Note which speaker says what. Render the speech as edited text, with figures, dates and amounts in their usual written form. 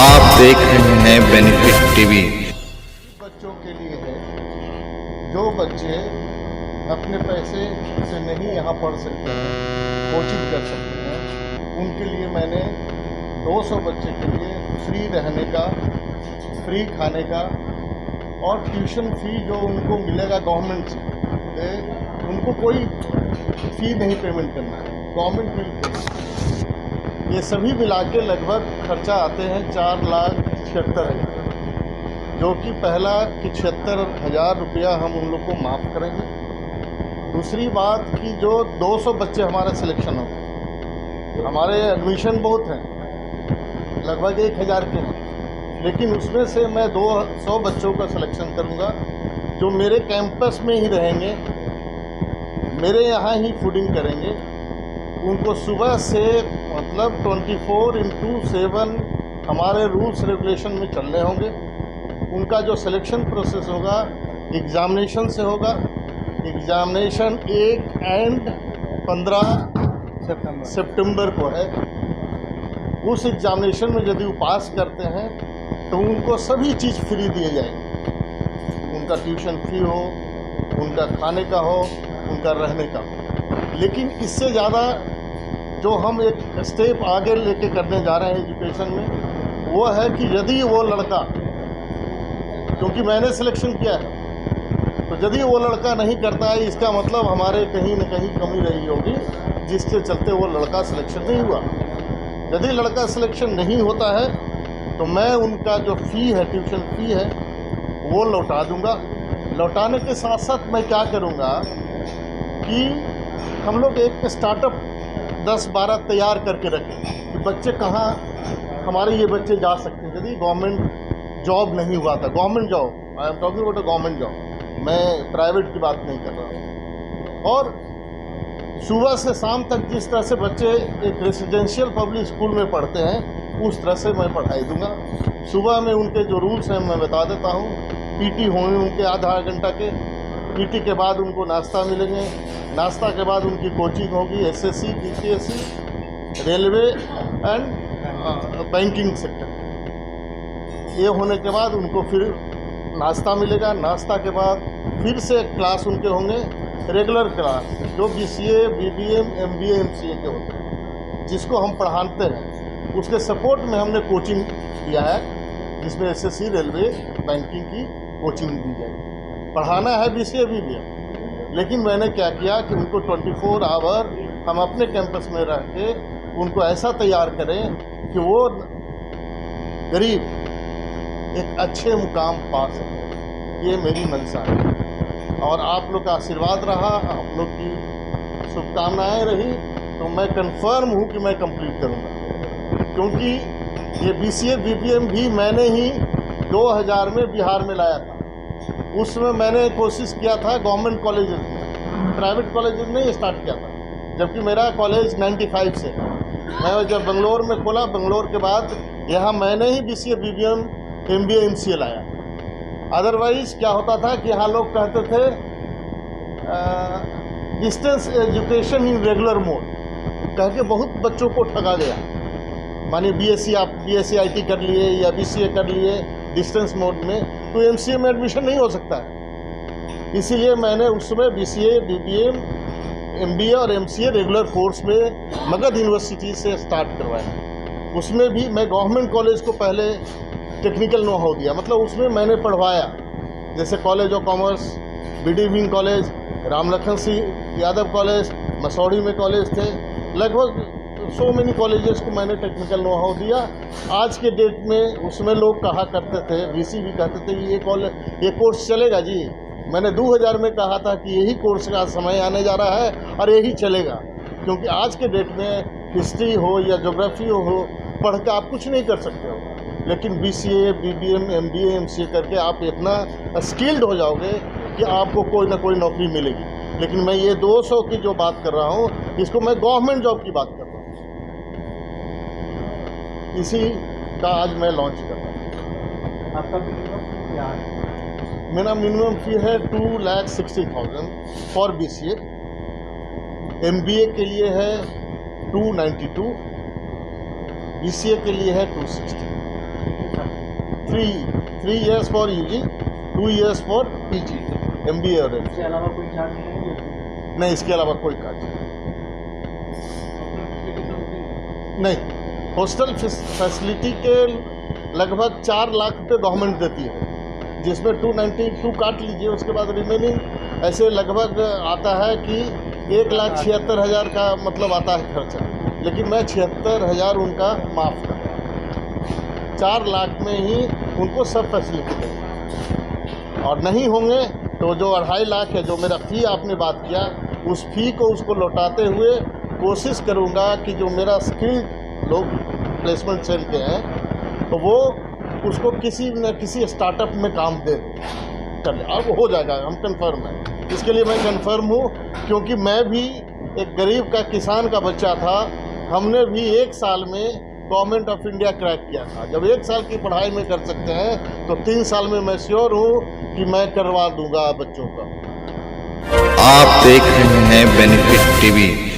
Speaker 1: आप देख रहे हैं बेनिफिट टीवी।
Speaker 2: बच्चों के लिए है जो बच्चे अपने पैसे से नहीं यहाँ पढ़ सकते हैं, कोचिंग कर सकते हैं, उनके लिए मैंने 200 बच्चे के लिए फ्री रहने का, फ्री खाने का और ट्यूशन फी जो उनको मिलेगा गवर्नमेंट से, उनको कोई फ़ी नहीं पेमेंट करना है, गवर्नमेंट विल पे। ये सभी मिला के लगभग खर्चा आते हैं 4,76,000, जो कि पहला कि 76,000 रुपया हम उन लोग को माफ़ करेंगे। दूसरी बात कि जो 200 बच्चे हमारा सिलेक्शन हो, हमारे एडमिशन बहुत हैं, लगभग 1,000 के हैं, लेकिन उसमें से मैं 200 बच्चों का सिलेक्शन करूंगा जो मेरे कैंपस में ही रहेंगे, मेरे यहाँ ही फूडिंग करेंगे। उनको सुबह से मतलब 24/7 हमारे रूल्स रेगुलेशन में चलने होंगे। उनका जो सिलेक्शन प्रोसेस होगा एग्ज़ामिनेशन से होगा। एग्ज़ामिनेशन 1 और 15 सितंबर को है। उस एग्ज़ामिनेशन में यदि वो पास करते हैं तो उनको सभी चीज़ फ्री दिए जाएंगे। उनका ट्यूशन फी हो, उनका खाने का हो, उनका रहने का हो। लेकिन इससे ज़्यादा जो हम एक स्टेप आगे लेके करने जा रहे हैं एजुकेशन में, वो है कि यदि वो लड़का, क्योंकि मैंने सिलेक्शन किया है, तो यदि वो लड़का नहीं करता है, इसका मतलब हमारे कहीं न कहीं कमी रही होगी, जिसके चलते वो लड़का सिलेक्शन नहीं हुआ। यदि लड़का सिलेक्शन नहीं होता है तो मैं उनका जो फ़ी है, ट्यूशन फ़ी है, वो लौटा दूंगा। लौटाने के साथ साथ मैं क्या करूंगा कि हम लोग एक स्टार्टअप 10-12 तैयार करके रखें कि बच्चे कहाँ हमारे ये बच्चे जा सकते हैं यदि गवर्नमेंट जॉब नहीं हुआ था। Government job, I am talking about a government job, मैं प्राइवेट की बात नहीं कर रहा हूँ। और सुबह से शाम तक जिस तरह से बच्चे एक रेसिडेंशियल पब्लिक स्कूल में पढ़ते हैं, उस तरह से मैं पढ़ाई दूंगा। सुबह में उनके जो रूल्स हैं मैं बता देता हूँ। पीटी होंगे उनके आधा घंटा के, पीटी के बाद उनको नाश्ता मिलेंगे, नाश्ता के बाद उनकी कोचिंग होगी SSC, BPSC, railway and banking sector. ये होने के बाद उनको फिर नाश्ता मिलेगा। नाश्ता के बाद फिर से एक क्लास उनके होंगे, रेगुलर क्लास, जो बीसीए, बीबीएम, एमबीए, एमसीए के होते हैं, जिसको हम पढ़ाते हैं। उसके सपोर्ट में हमने कोचिंग दिया है, जिसमें एसएससी, रेलवे, बैंकिंग की कोचिंग दी जाएगी। पढ़ाना है बीसीए, बीबीएम, लेकिन मैंने क्या किया कि उनको 24 आवर हम अपने कैंपस में रह के उनको ऐसा तैयार करें कि वो गरीब एक अच्छे मुकाम पा सके। ये मेरी मंशा है और आप लोग का आशीर्वाद रहा, आप लोग की शुभकामनाएं रही, तो मैं कंफर्म हूँ कि मैं कंप्लीट करूँगा। क्योंकि ये बीसीए, बीबीएम भी मैंने ही 2000 में बिहार में लाया था। उसमें मैंने कोशिश किया था गवर्नमेंट कॉलेजेस में, प्राइवेट कॉलेजेस में स्टार्ट किया था, जबकि मेरा कॉलेज 95 से है। मैं जब बेंगलोर में खोला, बेंगलोर के बाद यहाँ मैंने ही बीसीए, बीबीएम, एमबीए, एमसीए लाया। अदरवाइज़ क्या होता था कि यहाँ लोग कहते थे distance education in regular mode, कह के बहुत बच्चों को ठगा गया। मानिए बीएससी, आप बीएससी आईटी कर लिए या बीसीए कर लिए डिस्टेंस मोड में, तो एमसीए में एडमिशन नहीं हो सकता है। इसीलिए मैंने उस समय बीसीए, बीबीएम, एमबीए और एमसीए रेगुलर कोर्स में मगध यूनिवर्सिटी से स्टार्ट करवाया। उसमें भी मैं गवर्नमेंट कॉलेज को पहले टेक्निकल नो हाउ दिया, मतलब उसमें मैंने पढ़वाया, जैसे कॉलेज ऑफ कॉमर्स, बीडीविंग कॉलेज, रामलखन सिंह यादव कॉलेज, मसौड़ी में कॉलेज थे, लगभग सो मेनी कॉलेजेस को मैंने टेक्निकल नो हाउ दिया। आज के डेट में उसमें लोग कहा करते थे, वीसी भी कहते थे कि ये कोर्स चलेगा जी। मैंने 2000 में कहा था कि यही कोर्स का समय आने जा रहा है और यही चलेगा, क्योंकि आज के डेट में हिस्ट्री हो या ज्योग्राफी हो, पढ़ के आप कुछ नहीं कर सकते हो, लेकिन बीसीए, बीबीएम, एमबीए, एमसीए करके आप इतना स्किल्ड हो जाओगे कि आपको कोई ना कोई नौकरी मिलेगी। लेकिन मैं ये 200 की जो बात कर रहा हूँ, इसको मैं गवर्नमेंट जॉब की बात कर रहा हूँ। इसी का आज मैं लॉन्च कर रहा हूँ।
Speaker 3: आपका मिनिमम क्या है?
Speaker 2: मेरा मिनिमम फी है 2,60,000 फॉर बीसीए। एमबीए के लिए है 292, बीसीए के लिए है 260। Three years for UG, 2 years for PG, MBA और MCA।
Speaker 3: इसके अलावा कोई चार्ज नहीं है?
Speaker 2: नहीं, इसके अलावा कोई कार्य नहीं। हॉस्टल फैसिलिटी के लगभग 4 लाख रुपये गवर्नमेंट देती है, जिसमें 292 काट लीजिए, उसके बाद रिमेनिंग ऐसे लगभग आता है कि 1,76,000 का मतलब आता है खर्चा, लेकिन मैं 76,000 उनका माफ़ कर रहा हूँ। 4 लाख में ही उनको सब फैसिलिटी देंगे, और नहीं होंगे तो जो 2.5 लाख है, जो मेरा फ़ी आपने बात किया, उस फ़ी को उसको लौटाते हुए कोशिश करूँगा कि जो मेरा स्किल्ड लोग प्लेसमेंट सेल के हैं, तो वो उसको किसी न किसी स्टार्टअप में काम दे कर ले, और वो हो जाएगा, हम कंफर्म हैं। इसके लिए मैं कंफर्म हूँ, क्योंकि मैं भी एक गरीब का किसान का बच्चा था। हमने भी 1 साल में गवर्नमेंट ऑफ इंडिया क्रैक किया था। जब 1 साल की पढ़ाई में कर सकते हैं, तो 3 साल में मैं श्योर हूँ कि मैं करवा दूंगा बच्चों का।
Speaker 1: आप देख रहे हैं बेनिफिट टीवी।